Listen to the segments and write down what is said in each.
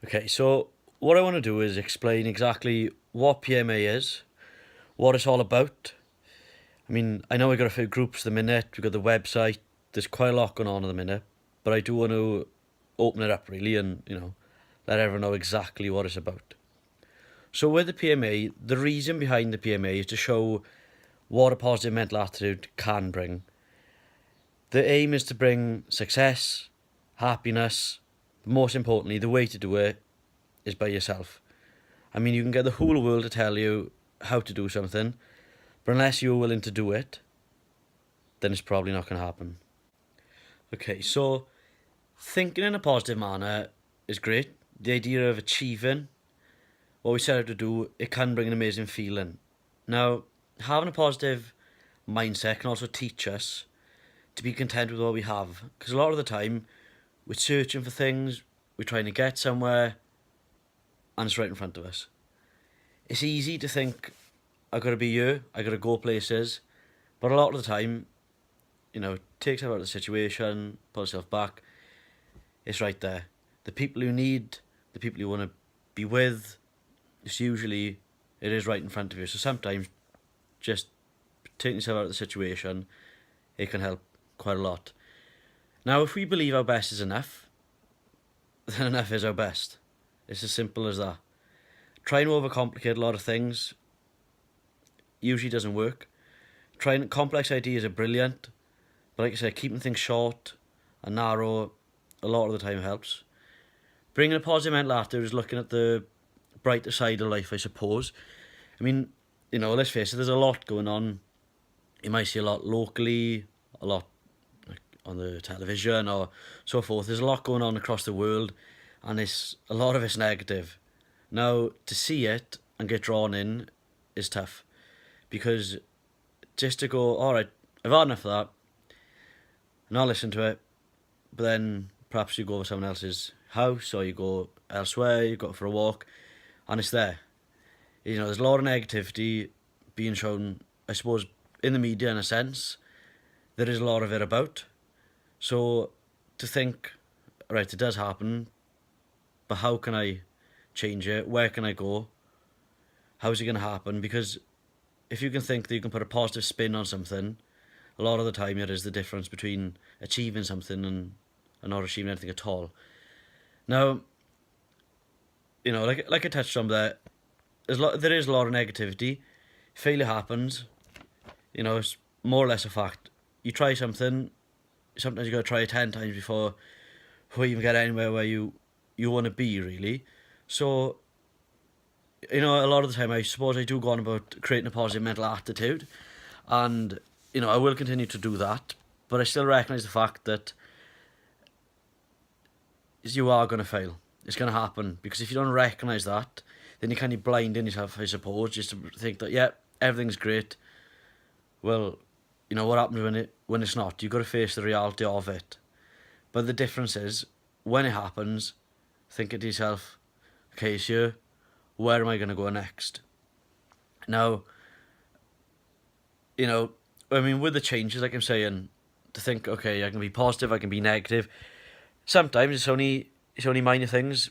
Okay, so what I want to do is explain exactly what PMA is, what it's all about. I mean, I know we got a few groups at the minute, we got the website, there's quite a lot going on at the minute, but I do want to open it up really and, let everyone know exactly what it's about. So with the PMA, the reason behind the PMA is to show what a positive mental attitude can bring. The aim is to bring success, happiness, but most importantly, the way to do it is by yourself. I mean, you can get the whole world to tell you how to do something, but unless you're willing to do it, then it's probably not going to happen. Okay, so thinking in a positive manner is great. The idea of achieving what we set out to do, it can bring an amazing feeling. Now, having a positive mindset can also teach us to be content with what we have, because a lot of the time we're searching for things, we're trying to get somewhere, and it's right in front of us. It's easy to think, I gotta be here, I gotta go places, but a lot of the time, take yourself out of the situation, pull yourself back, it's right there. The people you need, the people you want to be with, it is right in front of you. So sometimes just taking yourself out of the situation, it can help quite a lot. Now, if we believe our best is enough, then enough is our best. It's as simple as that. Trying to overcomplicate a lot of things usually doesn't work. Complex ideas are brilliant, but like I said, keeping things short and narrow a lot of the time helps. Bringing a positive mental attitude is looking at the brighter side of life, I suppose. I mean, let's face it, there's a lot going on. You might see a lot locally, a lot on the television or so forth. There's a lot going on across the world, and a lot of it's negative. Now, to see it and get drawn in is tough, because just to go, all right, I've had enough of that, and I'll listen to it, but then perhaps you go to someone else's house or you go elsewhere, you go for a walk, and it's there. There's a lot of negativity being shown, I suppose, in the media in a sense. There is a lot of it about. So to think, right, it does happen, but how can I change it? Where can I go? How's it going to happen? Because if you can think that you can put a positive spin on something, a lot of the time it is the difference between achieving something and not achieving anything at all. Now, like I touched on there, there is a lot of negativity. Failure happens. It's more or less a fact. You try something, sometimes you got to try it 10 times before you even get anywhere where you want to be, really. So, a lot of the time I suppose I do go on about creating a positive mental attitude, and, I will continue to do that, but I still recognise the fact that you are going to fail. It's going to happen, because if you don't recognise that, then you're kind of blinding yourself, I suppose, just to think that, yeah, everything's great. Well, what happens when it's not? You've got to face the reality of it. But the difference is, when it happens, thinking to yourself, okay, so where am I going to go next? Now, with the changes, like I'm saying, to think, okay, I can be positive, I can be negative. Sometimes it's only minor things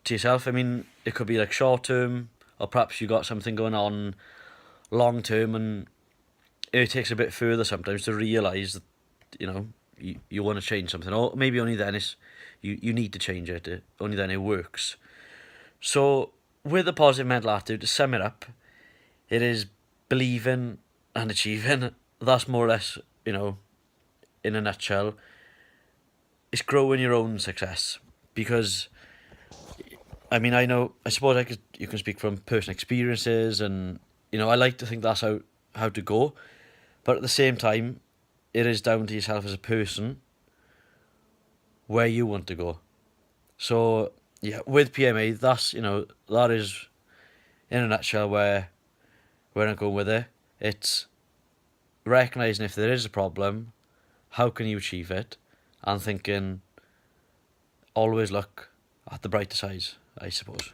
to yourself. I mean, it could be like short term, or perhaps you got something going on long term, and it takes a bit further sometimes to realise that, you want to change something, or maybe only then you need to change it. Only then it works. So with a positive mental attitude, to sum it up, it is believing and achieving. That's more or less, in a nutshell. It's growing your own success, because I suppose you can speak from personal experiences, and I like to think that's how to go, but at the same time, it is down to yourself as a person where you want to go. So yeah, with PMA, that is in a nutshell where I'm going with it. It's recognising if there is a problem, how can you achieve it, and thinking, always look at the brighter side, I suppose.